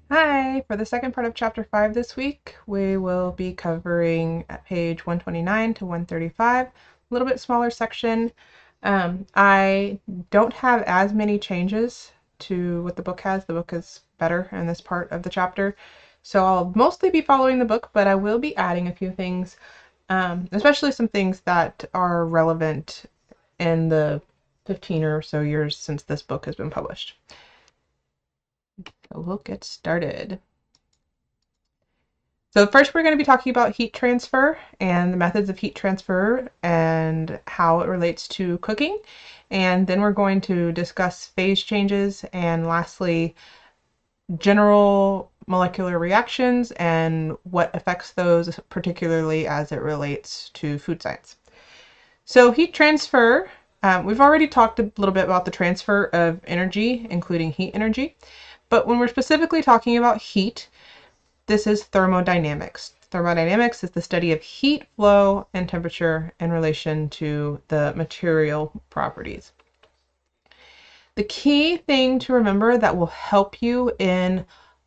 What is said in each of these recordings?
Hi! For the second part of Chapter 5 this week, we will be covering at page 129 to 135, a little bit smaller section. I don't have as many changes to what the book has. The book is better in this part of the chapter. So I'll mostly be following the book, but I will be adding a few things, especially some things that are relevant in the 15 or so years since this book has been published. So we'll get started. So first we're going to be talking about heat transfer and the methods of heat transfer and how it relates to cooking. And then we're going to discuss phase changes and lastly, general molecular reactions and what affects those, particularly as it relates to food science. So heat transfer, we've already talked a little bit about the transfer of energy, including heat energy. But when we're specifically talking about heat, this is thermodynamics. Thermodynamics is the study of heat flow and temperature in relation to the material properties. The key thing to remember that will help you in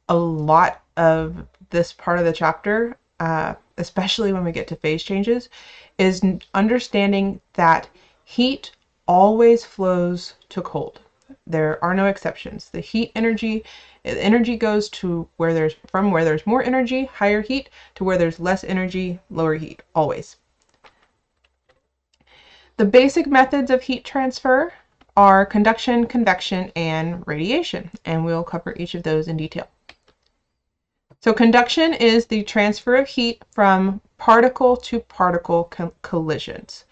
a lot of this part of the chapter, especially when we get to phase changes, is understanding that heat always flows to cold. There are no exceptions. The heat energy goes to where there's more energy, higher heat, to where there's less energy, lower heat, always. The basic methods of heat transfer are conduction, convection, and radiation, and we'll cover each of those in detail. So conduction is the transfer of heat from particle to particle collisions.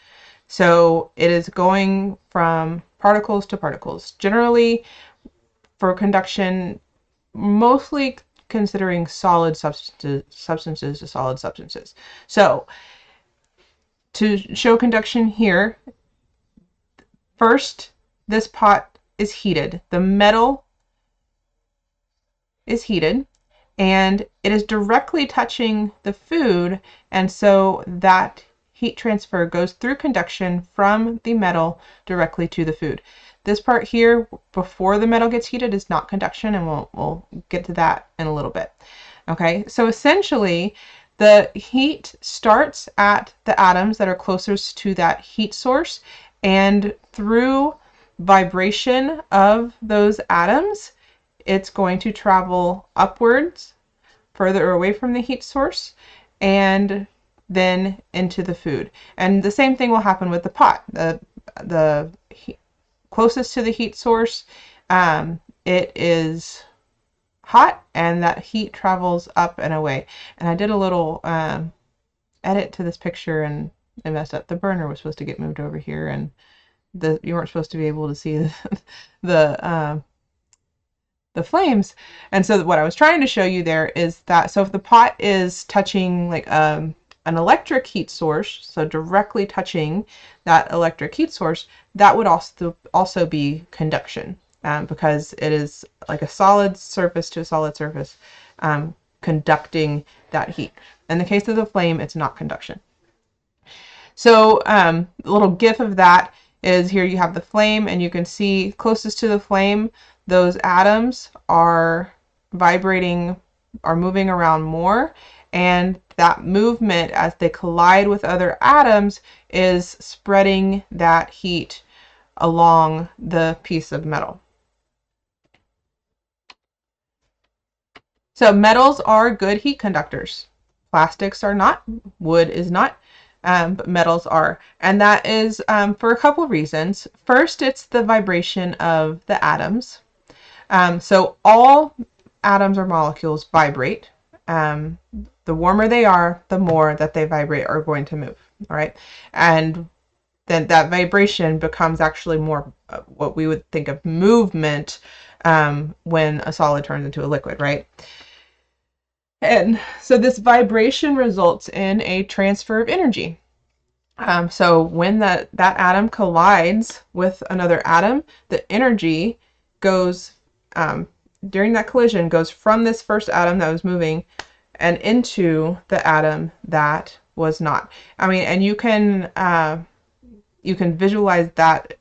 So it is going from particles to particles. Generally, for conduction, mostly considering solid substances to solid substances. So to show conduction here, first, this pot is heated. The metal is heated and it is directly touching the food, and so that heat transfer goes through conduction from the metal directly to the food. This part here, before the metal gets heated, is not conduction, and we'll get to that in a little bit. Okay, so essentially, the heat starts at the atoms that are closest to that heat source, and through vibration of those atoms, it's going to travel upwards, further away from the heat source, and then into the food. And the same thing will happen with the pot. The closest to the heat source, it is hot, and that heat travels up and away. And I did a little edit to this picture, and I messed up. The burner was supposed to get moved over here, and you weren't supposed to be able to see the flames. And so what I was trying to show you there is that, so if the pot is touching like an electric heat source, so directly touching that electric heat source, that would also be conduction, because it is like a solid surface to a solid surface, conducting that heat. In the case of the flame, it's not conduction. So a little gif of that is here. You have the flame, and you can see closest to the flame, those atoms are vibrating, are moving around more, and that movement as they collide with other atoms is spreading that heat along the piece of metal. So metals are good heat conductors. Plastics are not, wood is not, but metals are. And that is for a couple of reasons. First, it's the vibration of the atoms. So all atoms or molecules vibrate. The warmer they are, the more that they vibrate are going to move. All right. And then that vibration becomes actually more what we would think of movement when a solid turns into a liquid, right? And so this vibration results in a transfer of energy. So when that atom collides with another atom, the energy goes, during that collision, goes from this first atom that was moving and into the atom that was not. I mean, and you can visualize that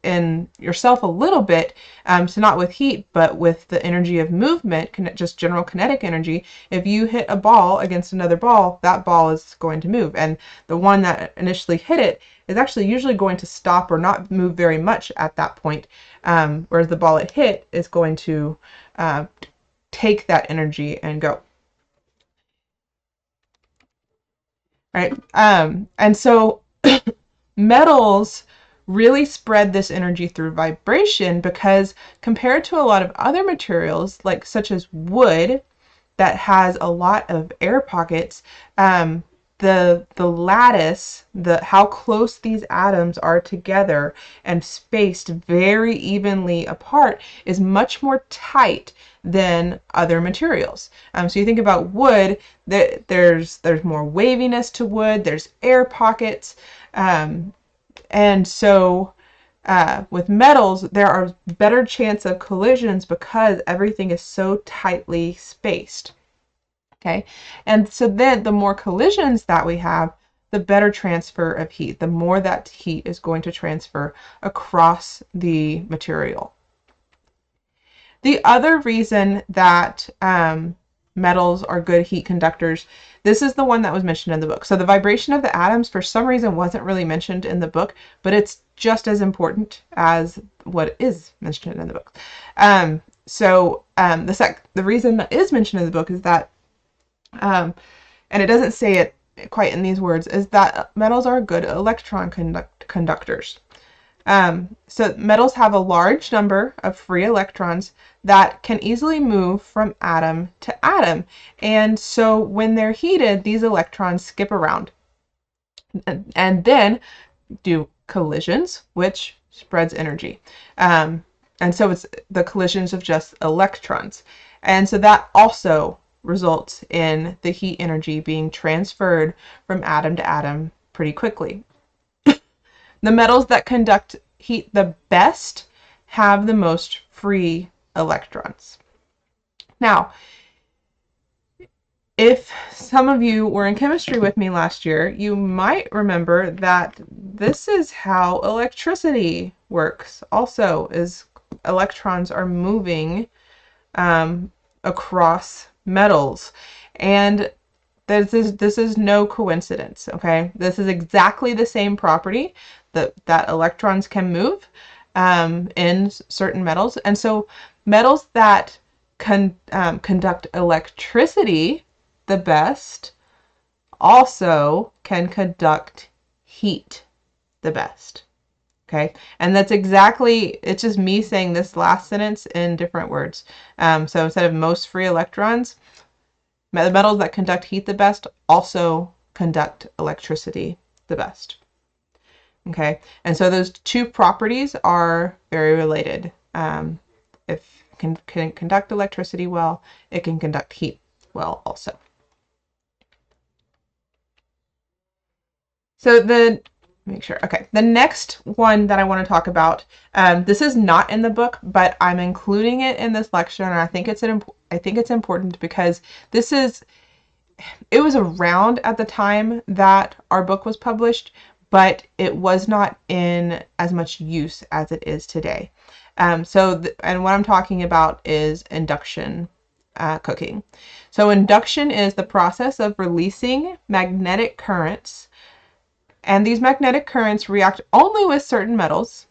in yourself a little bit, so not with heat, but with the energy of movement, just general kinetic energy. If you hit a ball against another ball, that ball is going to move. And the one that initially hit it is actually usually going to stop or not move very much at that point, whereas the ball it hit is going to take that energy and go. Right? And so metals really spread this energy through vibration, because compared to a lot of other materials, like such as wood, that has a lot of air pockets, the lattice, how close these atoms are together and spaced very evenly apart, is much more tight than other materials. So you think about wood, there's more waviness to wood, there's air pockets, and so with metals, there are better chance of collisions because everything is so tightly spaced. Okay, and so then the more collisions that we have, the better transfer of heat, the more that heat is going to transfer across the material. The other reason that metals are good heat conductors, this is the one that was mentioned in the book. So the vibration of the atoms, for some reason, wasn't really mentioned in the book, but it's just as important as what is mentioned in the book. The reason that is mentioned in the book is that, and it doesn't say it quite in these words, is that metals are good electron conductors. So metals have a large number of free electrons that can easily move from atom to atom. And so when they're heated, these electrons skip around and then do collisions, which spreads energy. And so it's the collisions of just electrons. And so that also results in the heat energy being transferred from atom to atom pretty quickly. The metals that conduct heat the best have the most free electrons. Now, if some of you were in chemistry with me last year, you might remember that this is how electricity works. Also, is electrons are moving across metals, and this is no coincidence. Okay, this is exactly the same property that electrons can move in certain metals, and so metals that conduct electricity the best also can conduct heat the best. Okay, and that's exactly, it's just me saying this last sentence in different words. So instead of most free electrons, the metals that conduct heat the best also conduct electricity the best. Okay, and so those two properties are very related. If it can conduct electricity well, it can conduct heat well also. So make sure. Okay, the next one that I want to talk about, this is not in the book, but I'm including it in this lecture, and I think it's important because it was around at the time that our book was published, but it was not in as much use as it is today. And what I'm talking about is induction cooking. So induction is the process of releasing magnetic currents, and these magnetic currents react only with certain metals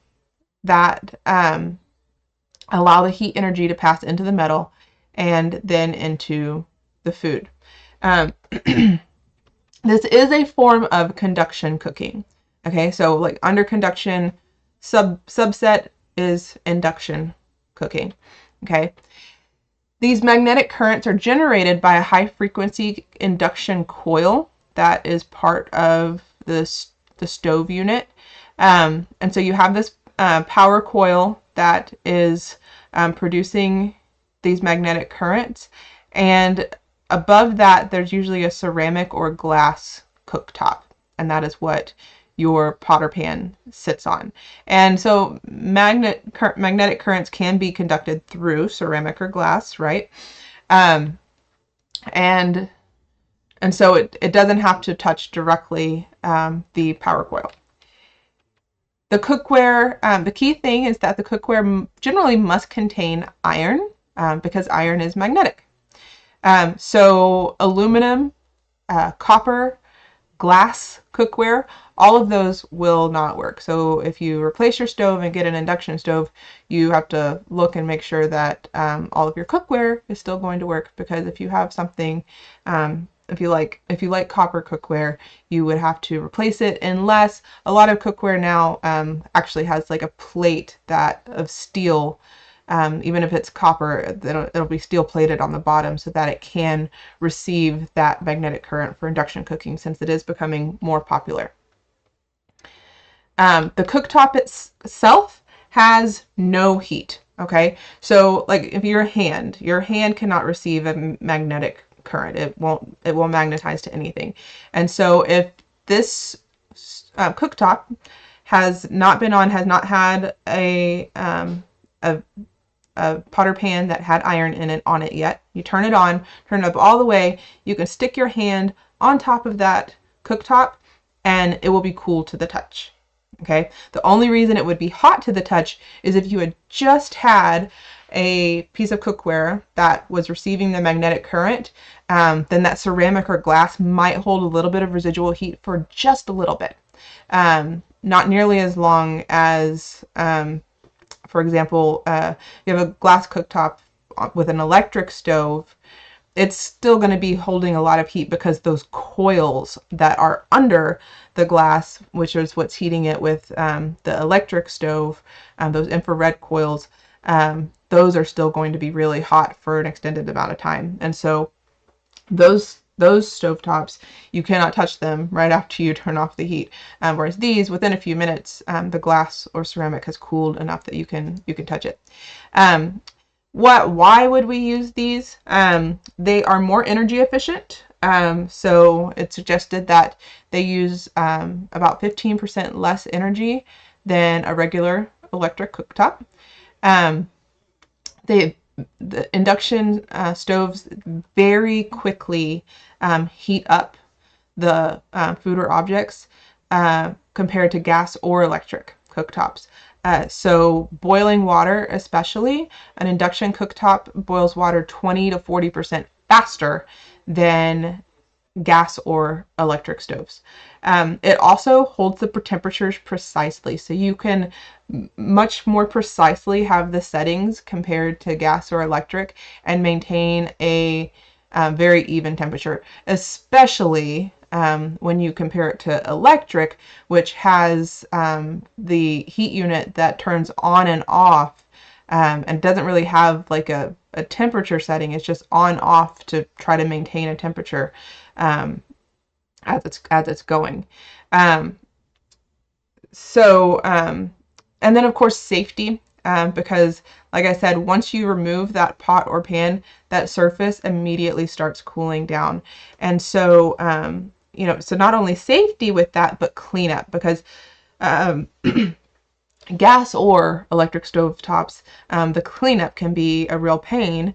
that allow the heat energy to pass into the metal and then into the food. This is a form of conduction cooking. Okay, so like under conduction, subset is induction cooking. Okay, these magnetic currents are generated by a high frequency induction coil that is part of the stove unit. And so you have this power coil that is producing these magnetic currents, and above that there's usually a ceramic or glass cooktop, and that is what your potter pan sits on. And so magnetic currents can be conducted through ceramic or glass, right? And so it doesn't have to touch directly the power coil. The cookware, the key thing is that the cookware generally must contain iron because iron is magnetic. So aluminum, copper, glass cookware, all of those will not work. So if you replace your stove and get an induction stove, you have to look and make sure that all of your cookware is still going to work, because if you have something, if you like copper cookware, you would have to replace it, unless a lot of cookware now actually has like a plate that of steel. Even if it's copper, it'll be steel plated on the bottom so that it can receive that magnetic current for induction cooking, since it is becoming more popular. The cooktop itself has no heat. Okay, so like if your hand cannot receive a magnetic current. It won't magnetize to anything. And so if this cooktop has not had a pot or pan that had iron in it on it yet, you turn it on, turn it up all the way, you can stick your hand on top of that cooktop and it will be cool to the touch. Okay, the only reason it would be hot to the touch is if you had just had a piece of cookware that was receiving the magnetic current, then that ceramic or glass might hold a little bit of residual heat for just a little bit. Not nearly as long as, for example, you have a glass cooktop with an electric stove. It's still going to be holding a lot of heat because those coils that are under the glass, which is what's heating it with the electric stove, those infrared coils, those are still going to be really hot for an extended amount of time. And so those stovetops, you cannot touch them right after you turn off the heat. Whereas these, within a few minutes, the glass or ceramic has cooled enough that you can touch it. Why would we use these? They are more energy efficient. So it's suggested that they use about 15% less energy than a regular electric cooktop. The induction stoves very quickly heat up the food or objects compared to gas or electric cooktops. So boiling water, especially, an induction cooktop boils water 20 to 40% faster than gas or electric stoves. It also holds the temperatures precisely, so you can much more precisely have the settings compared to gas or electric and maintain a very even temperature, especially when you compare it to electric, which has the heat unit that turns on and off and doesn't really have like a temperature setting. It's just on off to try to maintain a temperature as it's going. And then of course safety, because like I said, once you remove that pot or pan, that surface immediately starts cooling down. And so so not only safety with that, but cleanup, because gas or electric stove tops, the cleanup can be a real pain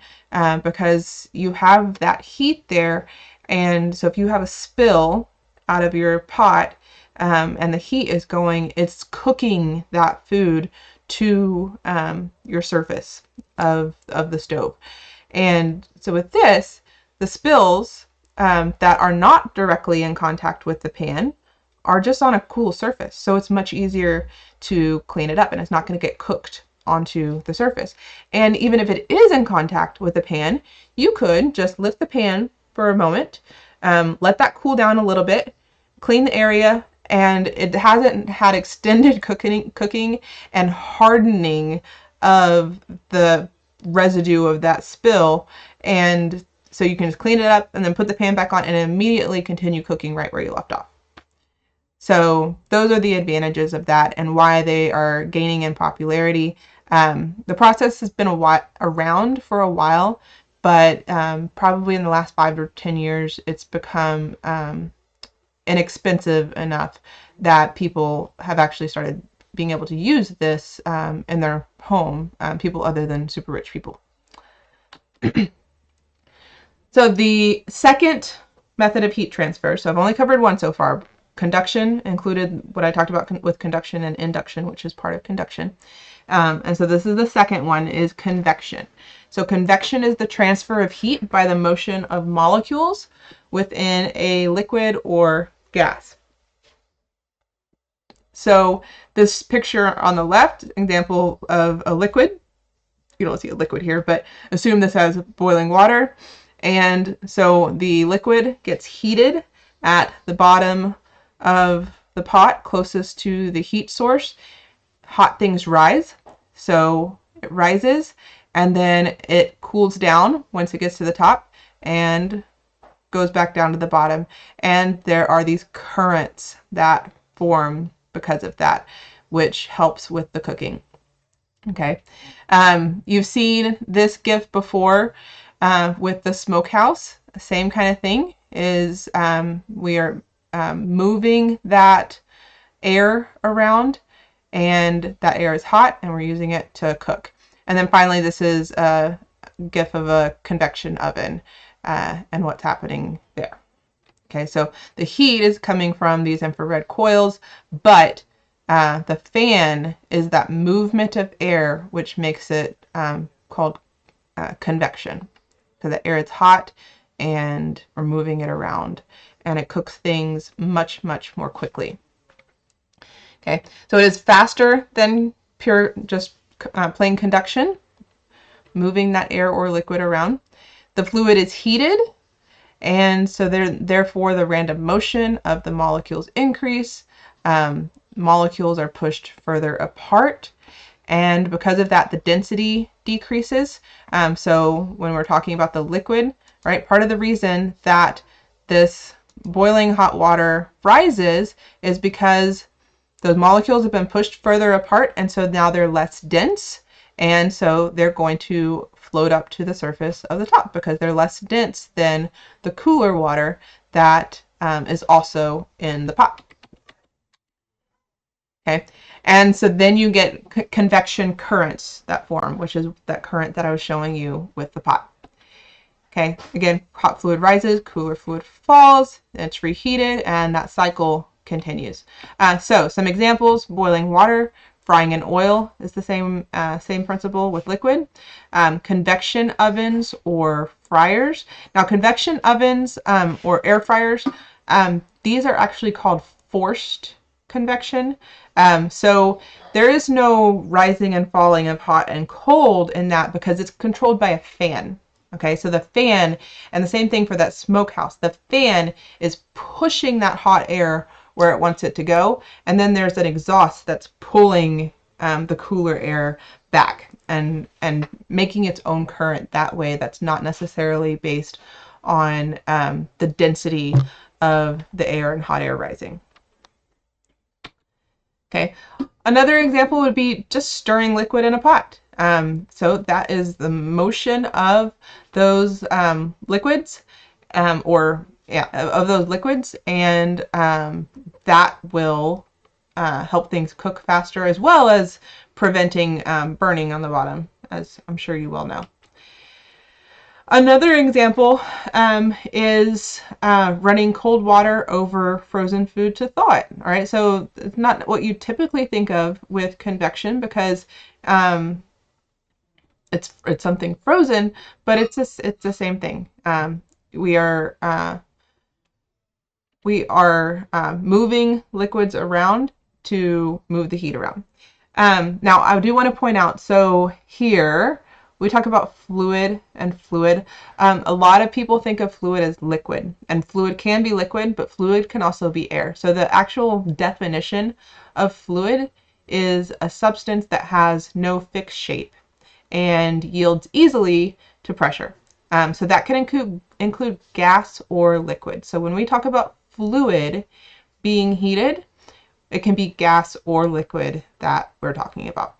because you have that heat there. And so if you have a spill out of your pot and the heat is going, it's cooking that food to your surface of the stove. And so with this, the spills that are not directly in contact with the pan are just on a cool surface. So it's much easier to clean it up and it's not going to get cooked onto the surface. And even if it is in contact with the pan, you could just lift the pan for a moment, let that cool down a little bit, clean the area, and it hasn't had extended cooking and hardening of the residue of that spill. And so you can just clean it up and then put the pan back on and immediately continue cooking right where you left off. So those are the advantages of that and why they are gaining in popularity. The process has been around for a while, but probably in the last 5 or 10 years, it's become inexpensive enough that people have actually started being able to use this in their home, people other than super rich people. So the second method of heat transfer, so I've only covered one so far, conduction included what I talked about with conduction and induction, which is part of conduction. And so this is the second one, is convection. So convection is the transfer of heat by the motion of molecules within a liquid or gas. So this picture on the left, example of a liquid. You don't see a liquid here, but assume this has boiling water. And so the liquid gets heated at the bottom of the pot closest to the heat source. Hot things rise. So it rises and then it cools down once it gets to the top and goes back down to the bottom. And there are these currents that form because of that, which helps with the cooking. Okay. You've seen this GIF before with the smokehouse. Same kind of thing is we are moving that air around, and that air is hot and we're using it to cook. And then finally, this is a GIF of a convection oven and what's happening there. Okay, so the heat is coming from these infrared coils, but the fan is that movement of air, which makes it called convection. So the air is hot and we're moving it around, and it cooks things much, much more quickly. Okay, so it is faster than pure just plain conduction, moving that air or liquid around. The fluid is heated, and so therefore the random motion of the molecules increase. Molecules are pushed further apart, and because of that, the density decreases. So when we're talking about the liquid, right, part of the reason that this boiling hot water rises is because those molecules have been pushed further apart, and so now they're less dense, and so they're going to float up to the surface of the top because they're less dense than the cooler water that is also in the pot. Okay, and so then you get convection currents that form, which is that current that I was showing you with the pot. Okay, again, hot fluid rises, cooler fluid falls, it's reheated, and that cycle continues. So some examples: boiling water, frying in oil is the same principle with liquid. Convection ovens or fryers. Now, convection ovens or air fryers, these are actually called forced convection. So there is no rising and falling of hot and cold in that because it's controlled by a fan. Okay, so the fan, and the same thing for that smokehouse, the fan is pushing that hot air where it wants it to go, and then there's an exhaust that's pulling the cooler air back and making its own current that way. That's not necessarily based on the density of the air and hot air rising. Okay, another example would be just stirring liquid in a pot. So that is the motion of those liquids, of those liquids, and that will help things cook faster, as well as preventing burning on the bottom, as I'm sure you well know. Another example is running cold water over frozen food to thaw it. All right, so it's not what you typically think of with convection because it's something frozen, but it's the same thing. We are moving liquids around to move the heat around. Now, I do want to point out, so here we talk about fluid and fluid. A lot of people think of fluid as liquid, and fluid can be liquid, but fluid can also be air. So the actual definition of fluid is a substance that has no fixed shape and yields easily to pressure. So that can include gas or liquid. So when we talk about fluid being heated, it can be gas or liquid that we're talking about.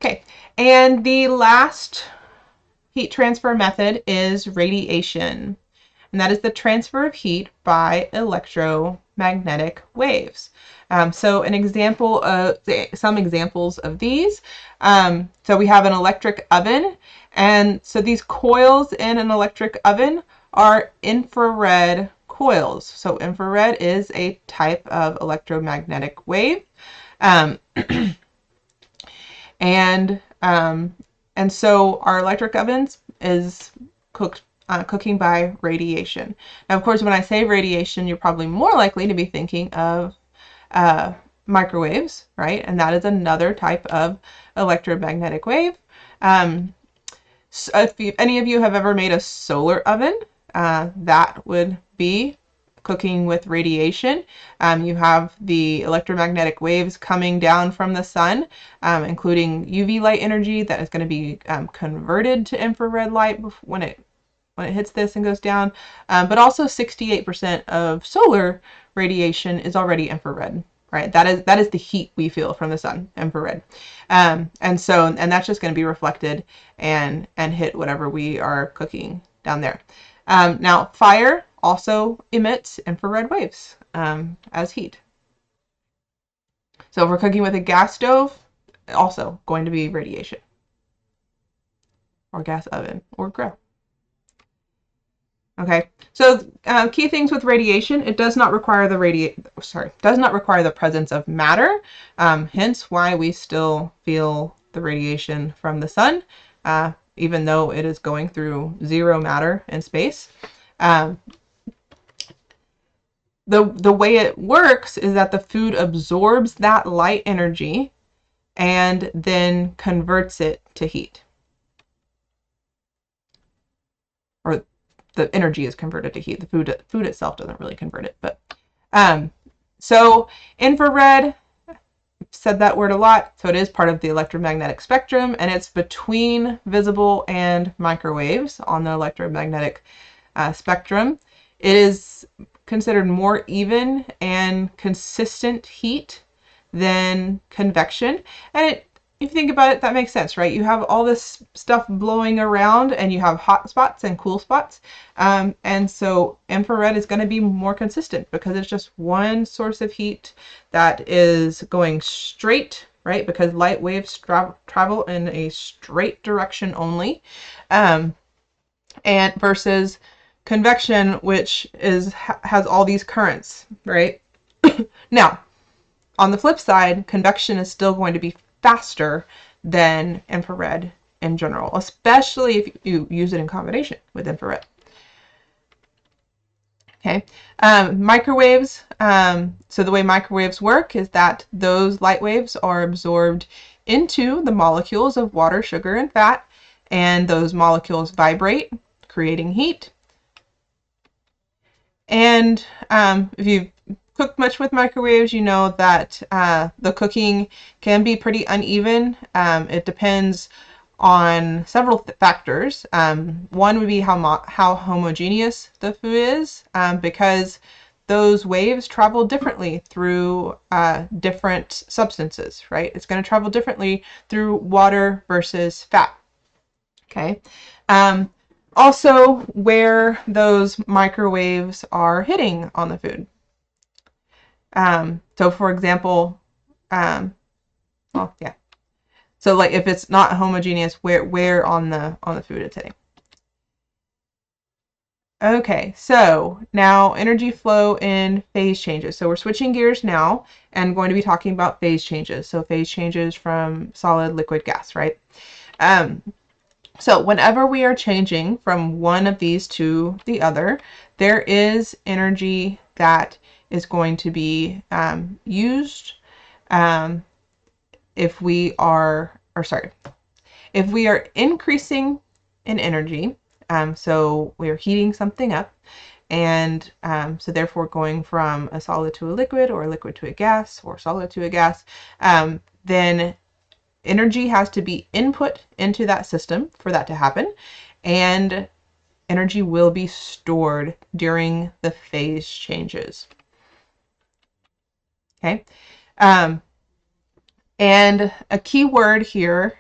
Okay, and the last heat transfer method is radiation, and that is the transfer of heat by electromagnetic waves. So an example of some examples of these. So we have an electric oven, and so these coils in an electric oven are infrared coils. So infrared is a type of electromagnetic wave. Um, and um, and so our electric ovens is cooking by radiation. Now, of course, when I say radiation, you're probably more likely to be thinking of uh, microwaves, right? And that is another type of electromagnetic wave. So if any of you have ever made a solar oven, that would be cooking with radiation. You have the electromagnetic waves coming down from the sun, including UV light energy that is going to be converted to infrared light when it hits this and goes down. But also 68% of solar radiation is already infrared. Right, that is the heat we feel from the sun, infrared, and that's just going to be reflected and hit whatever we are cooking down there. Now, fire also emits infrared waves as heat. So if we're cooking with a gas stove, also going to be radiation, or gas oven, or grill. Okay, so key things with radiation: it does not require the presence of matter. Hence, why we still feel the radiation from the sun, even though it is going through zero matter in space. The way it works is that the food absorbs that light energy and then converts it to heat. Or the energy is converted to heat. The food itself doesn't really convert it, but so infrared, said that word a lot. So it is part of the electromagnetic spectrum, and it's between visible and microwaves on the electromagnetic spectrum. It is considered more even and consistent heat than convection, and if you think about it, that makes sense, right? You have all this stuff blowing around, and you have hot spots and cool spots. And so infrared is going to be more consistent because it's just one source of heat that is going straight, right? Because light waves travel in a straight direction only. And versus convection, which has all these currents, right? Now, on the flip side, convection is still going to be faster than infrared in general, especially if you use it in combination with infrared. Okay, microwaves. So the way microwaves work is that those light waves are absorbed into the molecules of water, sugar, and fat, and those molecules vibrate, creating heat. And if you've cooked much with microwaves, you know that the cooking can be pretty uneven. It depends on several factors. One would be how homogeneous the food is, because those waves travel differently through different substances, right? It's going to travel differently through water versus fat. Okay. Also, where those microwaves are hitting on the food. So for example, well, yeah. So like if it's not homogeneous, where on the food it's hitting. Okay, so now energy flow in phase changes. So we're switching gears now and going to be talking about phase changes. So phase changes from solid, liquid, gas, right? So whenever we are changing from one of these to the other, there is energy that is going to be used if we are increasing in energy. So we're heating something up, and so therefore going from a solid to a liquid, or a liquid to a gas, or solid to a gas, then energy has to be input into that system for that to happen, and energy will be stored during the phase changes. Okay, and a key word here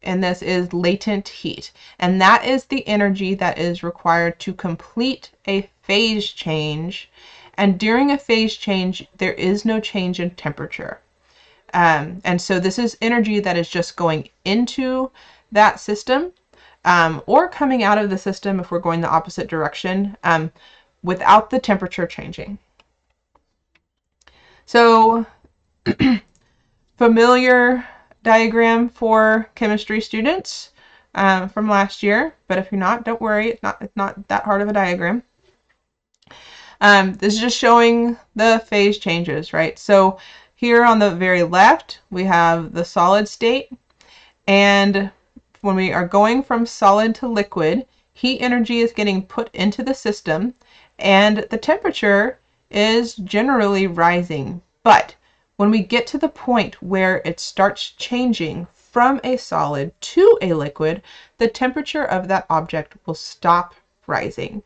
in this is latent heat, and that is the energy that is required to complete a phase change. And during a phase change, there is no change in temperature. And so this is energy that is just going into that system or coming out of the system if we're going the opposite direction, without the temperature changing. So familiar diagram for chemistry students from last year, but if you're not, don't worry, it's not that hard of a diagram. This is just showing the phase changes, right? So here on the very left, we have the solid state, and when we are going from solid to liquid, heat energy is getting put into the system, and the temperature is generally rising. But when we get to the point where it starts changing from a solid to a liquid, the temperature of that object will stop rising.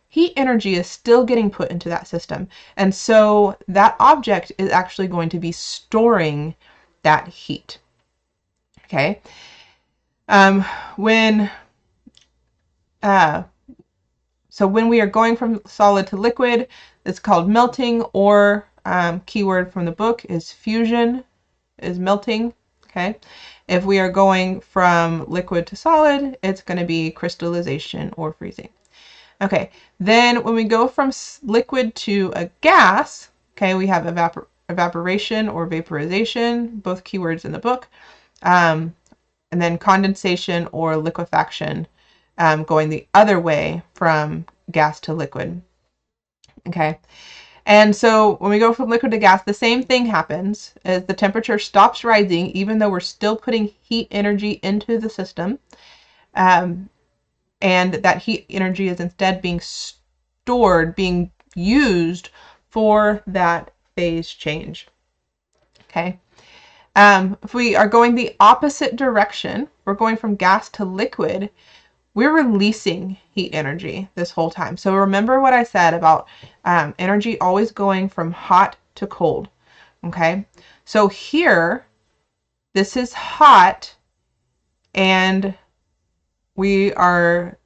Heat energy is still getting put into that system, and so that object is actually going to be storing that heat. Okay. So when we are going from solid to liquid, it's called melting, or keyword from the book is fusion, is melting. Okay. If we are going from liquid to solid, it's going to be crystallization or freezing. Okay, then when we go from liquid to a gas, okay, we have evaporation or vaporization, both keywords in the book, and then condensation or liquefaction, going the other way from gas to liquid. Okay, and so when we go from liquid to gas, the same thing happens, as the temperature stops rising, even though we're still putting heat energy into the system. And that heat energy is instead being stored, being used for that phase change. Okay. If we are going the opposite direction, we're going from gas to liquid, we're releasing heat energy this whole time. So remember what I said about energy always going from hot to cold. Okay. So here, this is hot, and we are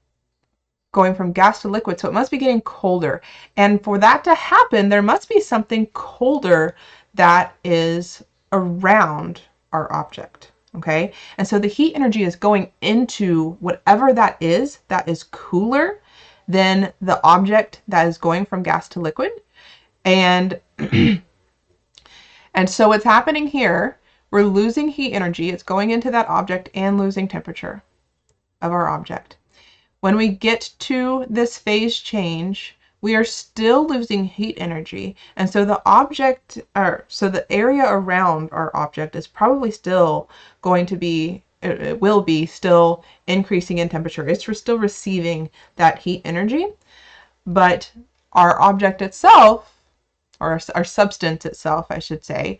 going from gas to liquid, so it must be getting colder. And for that to happen, there must be something colder that is around our object. Okay, and so the heat energy is going into whatever that is cooler than the object that is going from gas to liquid. And and so what's happening here, we're losing heat energy. It's going into that object and losing temperature of our object. When we get to this phase change, we are still losing heat energy. And so the object, or so the area around our object is probably still going to be, it will be still increasing in temperature. It's still receiving that heat energy, but our object itself, or our substance itself, I should say,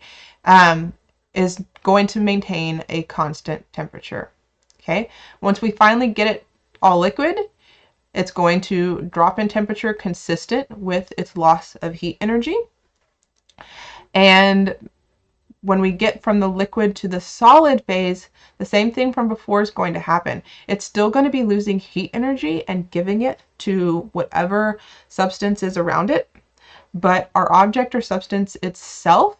is going to maintain a constant temperature. Okay. Once we finally get it all liquid, it's going to drop in temperature consistent with its loss of heat energy. And when we get from the liquid to the solid phase, the same thing from before is going to happen. It's still going to be losing heat energy and giving it to whatever substance is around it, but our object or substance itself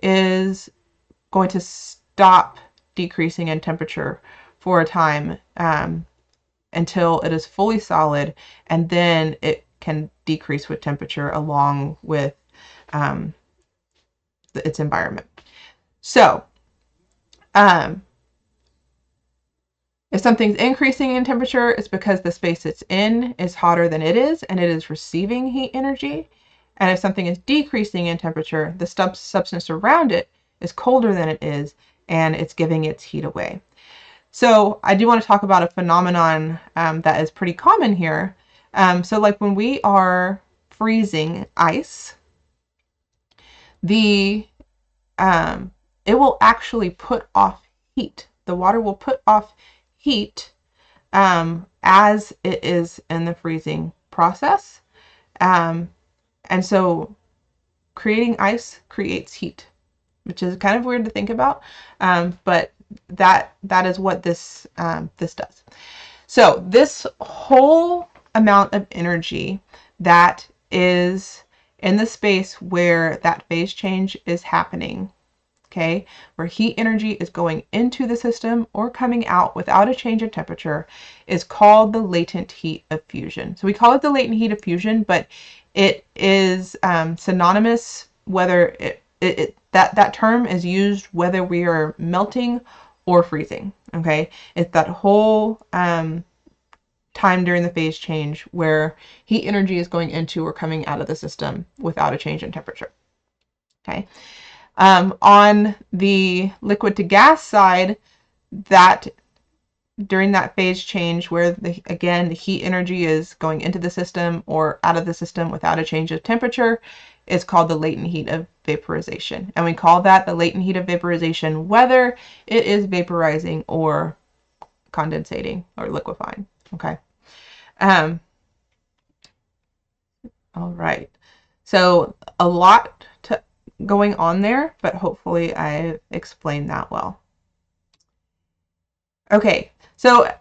is going to stop decreasing in temperature for a time, until it is fully solid, and then it can decrease with temperature along with its environment. So if something's increasing in temperature, it's because the space it's in is hotter than it is, and it is receiving heat energy. And if something is decreasing in temperature, the substance around it is colder than it is, and it's giving its heat away. So I do want to talk about a phenomenon that is pretty common here. So like when we are freezing ice, it will actually put off heat. The water will put off heat as it is in the freezing process. And so creating ice creates heat, which is kind of weird to think about, but that is what this does. So this whole amount of energy that is in the space where that phase change is happening, okay, where heat energy is going into the system or coming out without a change in temperature, is called the latent heat of fusion. So we call it the latent heat of fusion, but it is synonymous whether that term is used whether we are melting or freezing, okay? It's that whole time during the phase change where heat energy is going into or coming out of the system without a change in temperature, okay? On the liquid to gas side, that during that phase change where again the heat energy is going into the system or out of the system without a change of temperature, is called the latent heat of vaporization. And we call that the latent heat of vaporization whether it is vaporizing or condensating or liquefying, okay? All right, so a lot going on there, but hopefully I explained that well. Okay, so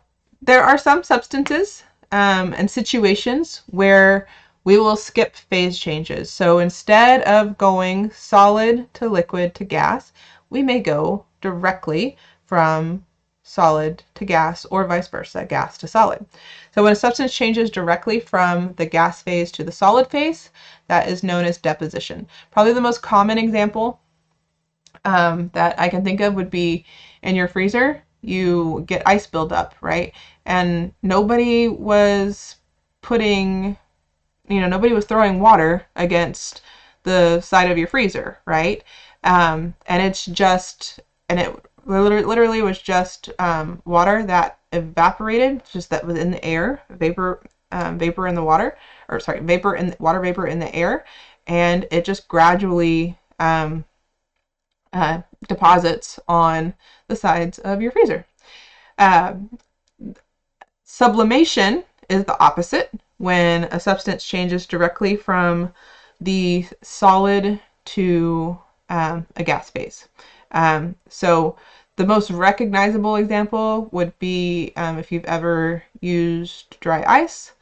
there are some substances and situations where we will skip phase changes. So instead of going solid to liquid to gas, we may go directly from solid to gas or vice versa, gas to solid. So when a substance changes directly from the gas phase to the solid phase, that is known as deposition. Probably the most common example that I can think of would be in your freezer. You get ice buildup, right? And nobody was throwing water against the side of your freezer, right? And it literally was just water that evaporated, just that was in the air, vapor in the water, or sorry, water vapor in the air, and it just gradually deposits on the sides of your freezer. Sublimation is the opposite, when a substance changes directly from the solid to a gas phase. So the most recognizable example would be if you've ever used dry ice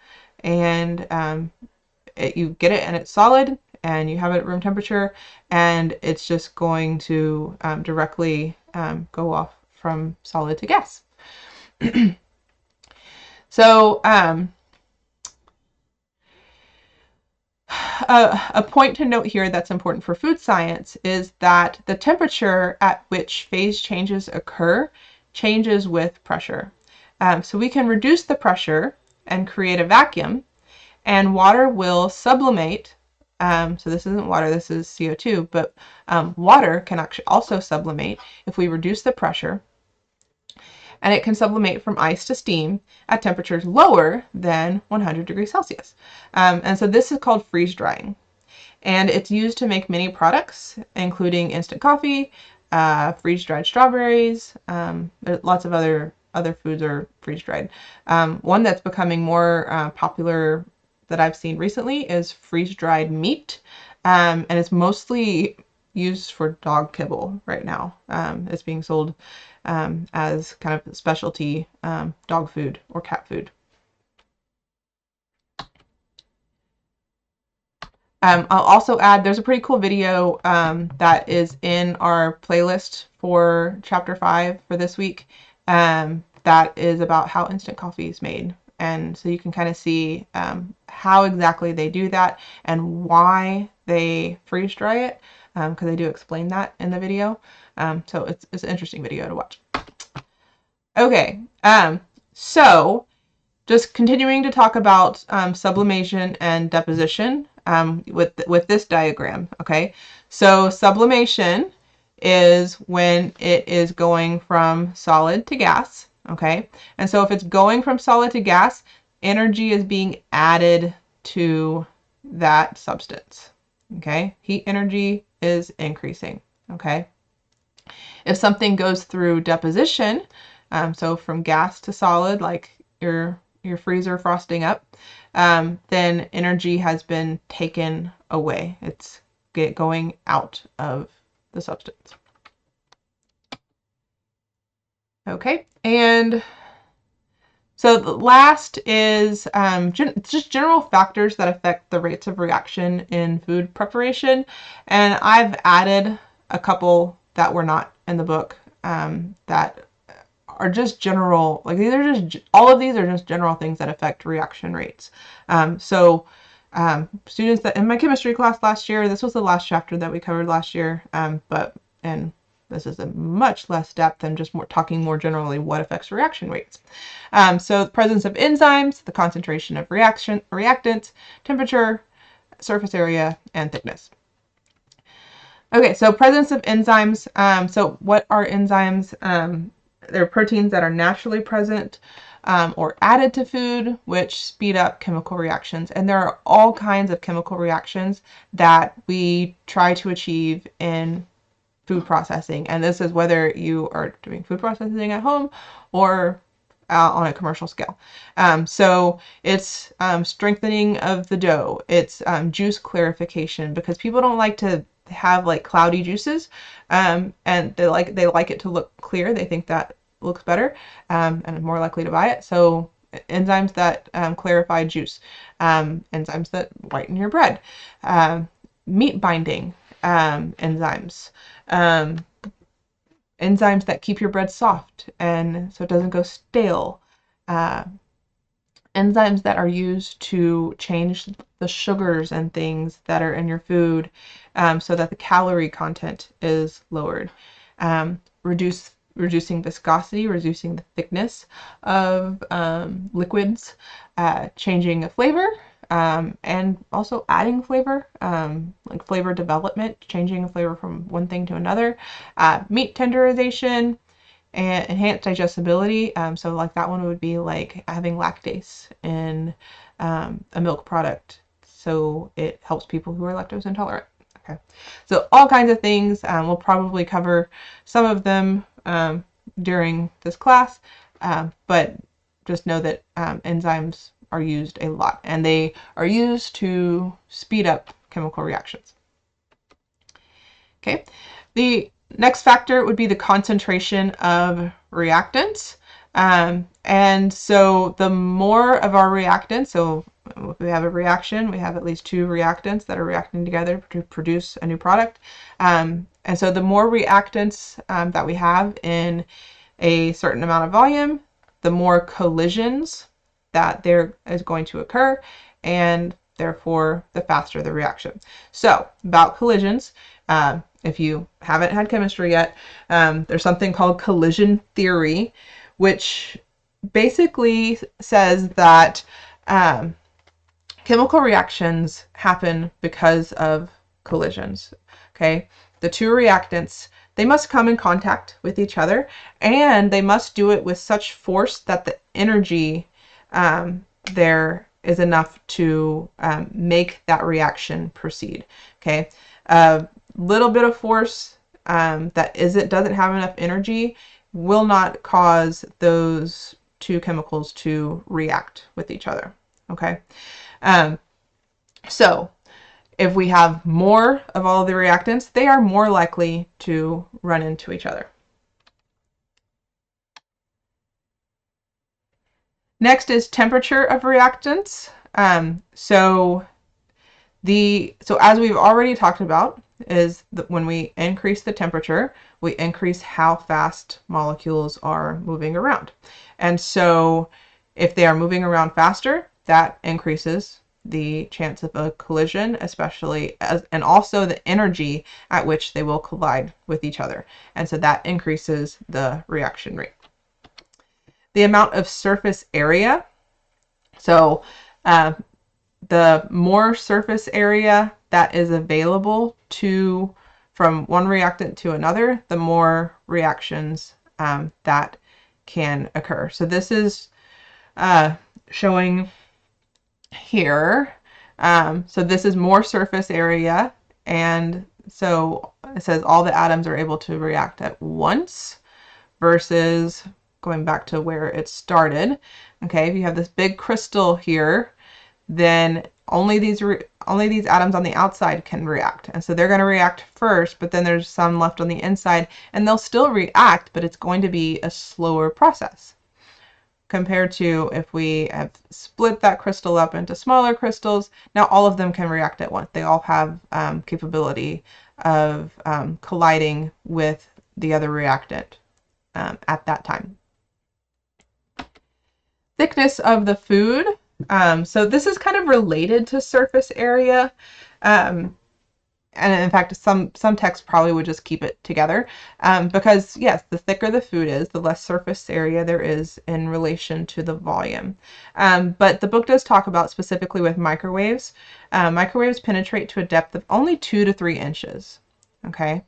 and you get it and it's solid and you have it at room temperature, and it's just going to directly go off from solid to gas. So a point to note here that's important for food science is that the temperature at which phase changes occur changes with pressure. So we can reduce the pressure and create a vacuum, and water will sublimate. So this isn't water, this is CO2, but water can actually also sublimate if we reduce the pressure, and it can sublimate from ice to steam at temperatures lower than 100 degrees Celsius. And so this is called freeze drying. And it's used to make many products, including instant coffee, freeze-dried strawberries. Lots of other foods are freeze-dried. One that's becoming more popular that I've seen recently is freeze-dried meat, and it's mostly used for dog kibble right now. It's being sold as kind of specialty dog food or cat food. I'll also add, there's a pretty cool video that is in our playlist for chapter 5 for this week that is about how instant coffee is made. And so you can kind of see how exactly they do that and why they freeze dry it, because they do explain that in the video. So it's an interesting video to watch. Okay, so just continuing to talk about sublimation and deposition with this diagram, okay? So sublimation is when it is going from solid to gas, okay? And so if it's going from solid to gas, energy is being added to that substance, okay? Heat energy is increasing, okay? If something goes through deposition, so from gas to solid, like your freezer frosting up, then energy has been taken away. It's going out of the substance. Okay, and so the last is just general factors that affect the rates of reaction in food preparation, and I've added a couple that were not in the book, that are just general, like these are just, all of these are just general things that affect reaction rates. Students that in my chemistry class last year, this was the last chapter that we covered last year, and this is a much less depth than just talking more generally what affects reaction rates. So the presence of enzymes, the concentration of reactants, temperature, surface area, and thickness. Okay, so presence of enzymes. So what are enzymes? They're proteins that are naturally present or added to food, which speed up chemical reactions. And there are all kinds of chemical reactions that we try to achieve in food processing. And this is whether you are doing food processing at home or on a commercial scale. So it's strengthening of the dough. It's juice clarification, because people don't like to have like cloudy juices, and they like it to look clear. They think that looks better, and are more likely to buy it. So enzymes that clarify juice, enzymes that whiten your bread, meat binding enzymes, enzymes that keep your bread soft and so it doesn't go stale, enzymes that are used to change the sugars and things that are in your food, so that the calorie content is lowered, reducing viscosity, reducing the thickness of liquids, changing a flavor, and also adding flavor, like flavor development, changing a flavor from one thing to another, meat tenderization, and enhanced digestibility. So like that one would be like having lactase in a milk product, so it helps people who are lactose intolerant. Okay, so all kinds of things. We'll probably cover some of them during this class, but just know that enzymes are used a lot, and they are used to speed up chemical reactions. Okay, the next factor would be the concentration of reactants. And so the more of our reactants, so if we have a reaction, we have at least 2 reactants that are reacting together to produce a new product. And so the more reactants that we have in a certain amount of volume, the more collisions that there is going to occur, and therefore the faster the reaction. So about collisions, if you haven't had chemistry yet, there's something called collision theory, which basically says that chemical reactions happen because of collisions. Okay, the 2 reactants, they must come in contact with each other, and they must do it with such force that the energy there is enough to make that reaction proceed. Okay, a little bit of force that doesn't have enough energy will not cause those 2 chemicals to react with each other. Okay, so if we have more of all the reactants, they are more likely to run into each other. Next is temperature of reactants. So as we've already talked about, is that when we increase the temperature, we increase how fast molecules are moving around. And so if they are moving around faster, that increases the chance of a collision, and also the energy at which they will collide with each other. And so that increases the reaction rate. The amount of surface area. So the more surface area that is available from one reactant to another, the more reactions that can occur. So this is showing here. So this is more surface area, and so it says all the atoms are able to react at once, versus going back to where it started. Okay, if you have this big crystal here, then only these atoms on the outside can react, and so they're going to react first, but then there's some left on the inside, and they'll still react, but it's going to be a slower process compared to if we have split that crystal up into smaller crystals. Now all of them can react at once. They all have capability colliding with the other reactant at that time. Thickness of the food. So this is kind of related to surface area. And in fact, some texts probably would just keep it together because, yes, the thicker the food is, the less surface area there is in relation to the volume. But the book does talk about specifically with microwaves. Microwaves penetrate to a depth of only 2 to 3 inches. Okay.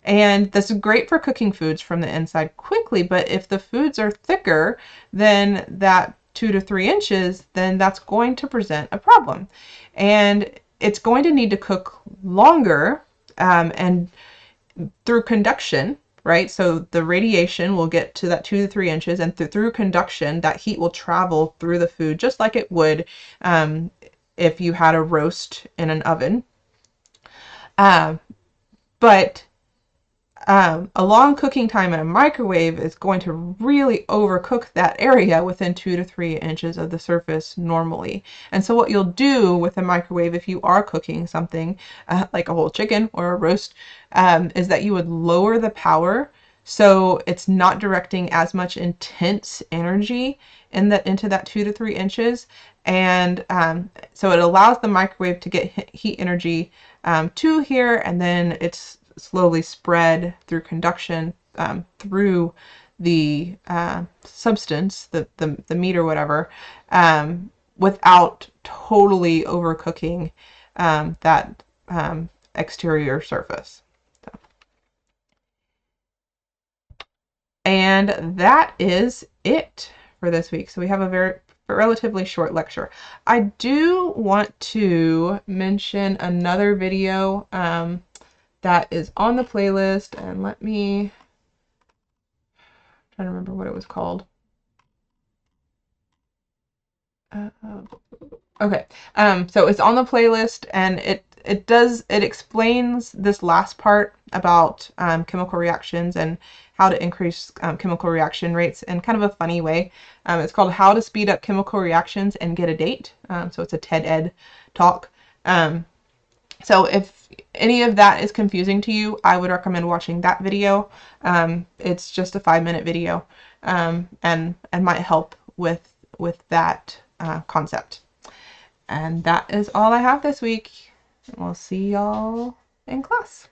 And this is great for cooking foods from the inside quickly, but if the foods are thicker than that 2 to 3 inches, then that's going to present a problem. And it's going to need to cook longer and through conduction, right? So the radiation will get to that 2 to 3 inches, and through conduction, that heat will travel through the food just like it would if you had a roast in an oven. But a long cooking time in a microwave is going to really overcook that area within 2 to 3 inches of the surface normally. And so what you'll do with a microwave if you are cooking something like a whole chicken or a roast is that you would lower the power so it's not directing as much intense energy into that 2 to 3 inches. And so it allows the microwave to get heat energy to here, and then it's slowly spread through conduction through the substance, the meat or whatever, without totally overcooking that exterior surface. So. And that is it for this week. So we have a relatively short lecture. I do want to mention another video that is on the playlist, and let me try to remember what it was called. Okay, so it's on the playlist, and it explains this last part about chemical reactions and how to increase chemical reaction rates in kind of a funny way. It's called How to Speed Up Chemical Reactions and Get a Date. So it's a TED Ed talk. So if any of that is confusing to you, I would recommend watching that video. It's just a 5-minute video and might help with that concept. And that is all I have this week. We'll see y'all in class.